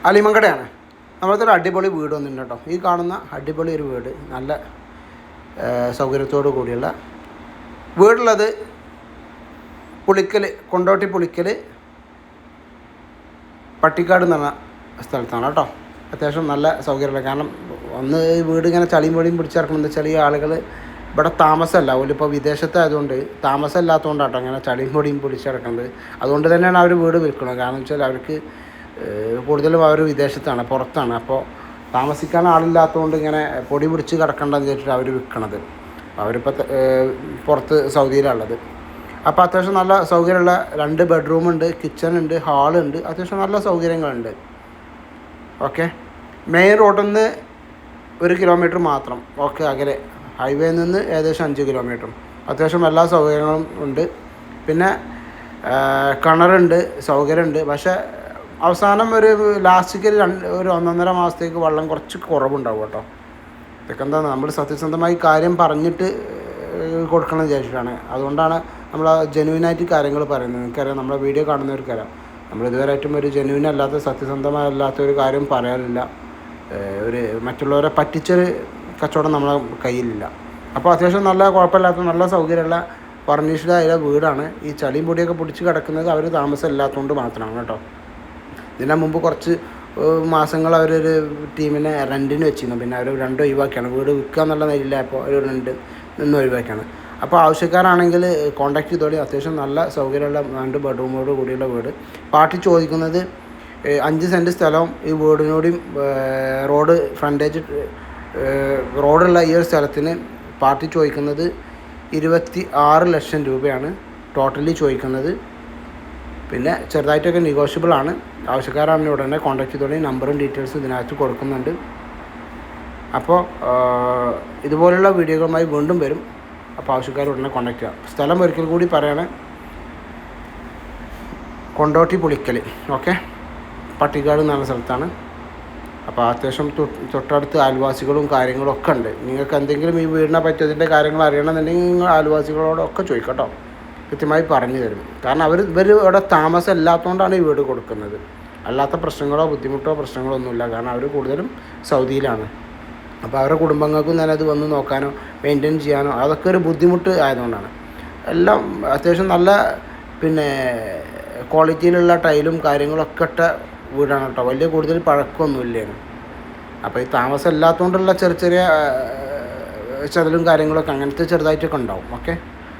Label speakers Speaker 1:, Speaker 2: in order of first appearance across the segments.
Speaker 1: അലിമങ്കടയാണ്. നമ്മളൊരു അടിപൊളി വീട് വന്നിട്ടുണ്ട് കേട്ടോ. ഈ കാണുന്ന അടിപൊളി ഒരു വീട്, നല്ല സൗകര്യത്തോടു കൂടിയുള്ള വീടുള്ളത് പുളിക്കൽ, കൊണ്ടോട്ടി പുളിക്കൽ പട്ടിക്കാട് എന്ന് പറഞ്ഞ സ്ഥലത്താണ് കേട്ടോ. അത്യാവശ്യം നല്ല സൗകര്യമുള്ള, കാരണം ഒന്ന് ഈ വീട് ഇങ്ങനെ ചളിയും പൊടിയും പിടിച്ചിറക്കണമെന്ന് വെച്ചാൽ ഈ ആളുകൾ ഇവിടെ താമസമല്ല, ഓലിപ്പോൾ വിദേശത്തായതുകൊണ്ട് താമസമില്ലാത്തതുകൊണ്ടാട്ടോ അങ്ങനെ ചളിയും പൊടിയും പിടിച്ചിറക്കുന്നത്. അതുകൊണ്ട് തന്നെയാണ് അവർ വീട് വിൽക്കുന്നത്. കാരണം വെച്ചാൽ അവർക്ക് കൂടുതലും അവർ വിദേശത്താണ്, പുറത്താണ്. അപ്പോൾ താമസിക്കാൻ ആളില്ലാത്തതുകൊണ്ട് ഇങ്ങനെ പൊടി പിടിച്ച് കിടക്കേണ്ടതെന്ന് വെച്ചിട്ട് അവർ വിൽക്കണത്. അവരിപ്പോൾ പുറത്ത് സൗദിയിലുള്ളത്. അപ്പോൾ അത്യാവശ്യം നല്ല സൗകര്യമുള്ള 2 ബെഡ്റൂമുണ്ട്, കിച്ചണുണ്ട്, ഹാളുണ്ട്, അത്യാവശ്യം നല്ല സൗകര്യങ്ങളുണ്ട്. ഓക്കെ, മെയിൻ റോഡിൽ നിന്ന് 1 കിലോമീറ്റർ മാത്രം അകലെ, ഹൈവേയിൽ നിന്ന് ഏകദേശം 5 കിലോമീറ്ററും. അത്യാവശ്യം എല്ലാ സൗകര്യങ്ങളും ഉണ്ട്. പിന്നെ കിണറുണ്ട്, സൗകര്യമുണ്ട്. പക്ഷേ അവസാനം ഒരു ലാസ്റ്റിക്ക് ഒരു 1.5 മാസത്തേക്ക് വെള്ളം കുറച്ച് കുറവുണ്ടാവും കേട്ടോ. ഇതൊക്കെ എന്താണ്, നമ്മൾ സത്യസന്ധമായി കാര്യം പറഞ്ഞിട്ട് കൊടുക്കണം വിചാരിച്ചിട്ടാണ്. അതുകൊണ്ടാണ് നമ്മൾ ജെന്യൂനായിട്ട് കാര്യങ്ങൾ പറയുന്നത്. എനിക്കറിയാം, നമ്മളെ വീഡിയോ കാണുന്നവർക്കറിയാം, നമ്മൾ ഇതുവരെയായിട്ടും ഒരു ജെന്യൂൻ അല്ലാത്ത, സത്യസന്ധമല്ലാത്ത ഒരു കാര്യം പറയാറില്ല. ഒരു മറ്റുള്ളവരെ പറ്റിച്ചൊരു കച്ചവടം നമ്മളെ കയ്യിലില്ല. അപ്പോൾ അത്യാവശ്യം നല്ല കുഴപ്പമില്ലാത്ത നല്ല സൗകര്യമുള്ള ഫർണിഷ്ഡ് ആയ വീടാണ്. ഈ ചളിയും പൊടിയൊക്കെ പിടിച്ച് കിടക്കുന്നത് അവർ താമസം ഇല്ലാത്തതുകൊണ്ട് മാത്രമാണ് കേട്ടോ. ഇതിന് മുമ്പ് കുറച്ച് മാസങ്ങൾ അവരൊരു ടീമിനെ റെൻറ്റിന് വെച്ചിരുന്നു. പിന്നെ അവർ 2 ഒഴിവാക്കിയാണ്, വീട് വിൽക്കുക എന്നുള്ള നിലയില്ല. അപ്പോൾ ഒരു 2 നിന്ന് ഒഴിവാക്കിയാണ്. അപ്പോൾ ആവശ്യക്കാരാണെങ്കിൽ കോൺടാക്ട് ചെയ്തോളി. അത്യാവശ്യം നല്ല സൗകര്യമുള്ള 2 ബെഡ്റൂമോട് കൂടിയുള്ള വീട്. പാർട്ടി ചോദിക്കുന്നത് 5 സെൻറ്റ് സ്ഥലവും ഈ വീടിനോടും റോഡ് ഫ്രണ്ടേജ് റോഡുള്ള ഈ ഒരു സ്ഥലത്തിന് പാർട്ടി ചോദിക്കുന്നത് 26 ലക്ഷം രൂപയാണ് ടോട്ടലി ചോദിക്കുന്നത്. പിന്നെ ചെറുതായിട്ടൊക്കെ നെഗോഷ്യബിൾ ആണ്. ആവശ്യക്കാരാണെങ്കിൽ ഉടനെ കോൺടാക്ട് ചെയ്തോളി. നമ്പറും ഡീറ്റെയിൽസും ഇതിനകത്ത് കൊടുക്കുന്നുണ്ട്. അപ്പോൾ ഇതുപോലുള്ള വീഡിയോകളുമായി വീണ്ടും വരും. അപ്പോൾ ആവശ്യക്കാർ ഉടനെ കോൺടാക്ട് ചെയ്യാം. സ്ഥലം ഒരിക്കൽ കൂടി പറയണേ, കൊണ്ടോട്ടി പുളിക്കൽ, ഓക്കെ, പട്ടിക്കാട് എന്നുള്ള സ്ഥലത്താണ്. അപ്പോൾ അത്യാവശ്യം തൊട്ടടുത്ത് അയൽവാസികളും കാര്യങ്ങളും ഒക്കെ ഉണ്ട്. നിങ്ങൾക്ക് എന്തെങ്കിലും ഈ വീടിനെ പറ്റി അതിൻ്റെ കാര്യങ്ങൾ അറിയണമെന്നുണ്ടെങ്കിൽ നിങ്ങൾ അയൽവാസികളോടൊക്കെ ചോദിക്കട്ടോ, കൃത്യമായി പറഞ്ഞു തരും. കാരണം ഇവർ ഇവിടെ താമസം ഇല്ലാത്തതുകൊണ്ടാണ് ഈ വീട് കൊടുക്കുന്നത്. അല്ലാത്ത പ്രശ്നങ്ങളോ ബുദ്ധിമുട്ടോ പ്രശ്നങ്ങളോ ഒന്നുമില്ല. കാരണം അവർ കൂടുതലും സൗദിയിലാണ്. അപ്പോൾ അവരുടെ കുടുംബങ്ങൾക്കും തന്നെ അത് വന്ന് നോക്കാനോ മെയിൻറ്റെയിൻ ചെയ്യാനോ അതൊക്കെ ഒരു ബുദ്ധിമുട്ട് ആയതുകൊണ്ടാണ്. എല്ലാം അത്യാവശ്യം നല്ല പിന്നെ ക്വാളിറ്റിയിലുള്ള ടൈലും കാര്യങ്ങളൊക്കെ ഇട്ട വീടാണ് കേട്ടോ. വലിയ കൂടുതൽ പഴക്കമൊന്നുമില്ലേന്. അപ്പോൾ ഈ താമസം ഇല്ലാത്തതുകൊണ്ടുള്ള ചെറിയ ചതലും കാര്യങ്ങളൊക്കെ അങ്ങനത്തെ ചെറുതായിട്ടൊക്കെ ഉണ്ടാവും. ഓക്കെ,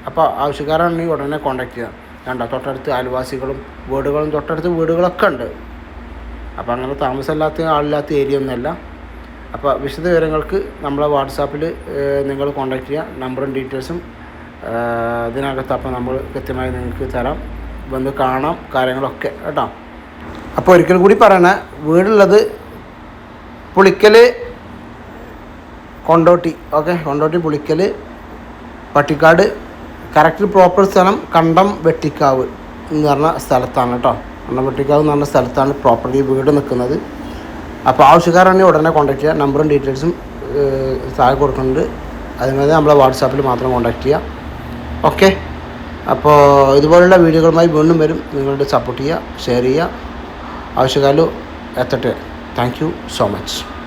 Speaker 1: അപ്പോൾ ആവശ്യക്കാരാണെങ്കിൽ ഉടനെ കോൺടാക്ട് ചെയ്യാം. കണ്ടോ, തൊട്ടടുത്ത് അയൽവാസികളും തൊട്ടടുത്ത് വീടുകളൊക്കെ ഉണ്ട്. അപ്പോൾ അങ്ങനെ താമസമില്ലാത്ത ആളില്ലാത്ത ഏരിയ ഒന്നുമല്ല. അപ്പോൾ വിശദ വിവരങ്ങൾക്ക് നമ്മളെ വാട്സാപ്പിൽ നിങ്ങൾ കോൺടാക്ട് ചെയ്യുക. നമ്പറും ഡീറ്റെയിൽസും ഇതിനകത്ത് അപ്പോൾ നമ്മൾ കൃത്യമായി നിങ്ങൾക്ക് തരാം. വന്ന് കാണാം കാര്യങ്ങളൊക്കെ കേട്ടോ. അപ്പോൾ ഒരിക്കൽ കൂടി പറയണേ, വീടുള്ളത് Pulikkal Kondotty, okay, Kondotty Pulikkal Pattikkad. Correct proper സ്ഥലം കണ്ടം വെട്ടിക്കാവ് എന്ന് പറഞ്ഞ സ്ഥലത്താണ് കേട്ടോ. കണ്ടം വെട്ടിക്കാവ് എന്ന് പറഞ്ഞ സ്ഥലത്താണ് പ്രോപ്പർലി വീട് നിൽക്കുന്നത്. അപ്പോൾ ആവശ്യക്കാരാണെങ്കിൽ ഉടനെ കോൺടാക്ട് ചെയ്യുക. നമ്പറും ഡീറ്റെയിൽസും താഴെ കൊടുക്കുന്നുണ്ട്. അതുമാതിരി നമ്മളെ വാട്സാപ്പിൽ മാത്രം കോൺടാക്ട് ചെയ്യുക. ഓക്കെ, അപ്പോൾ ഇതുപോലുള്ള വീഡിയോകളുമായി വീണ്ടും വരും. നിങ്ങളുടെ സപ്പോർട്ട് ചെയ്യുക, ഷെയർ ചെയ്യുക. ആവശ്യക്കാരിൽ എത്തട്ടെ. Thank you so much.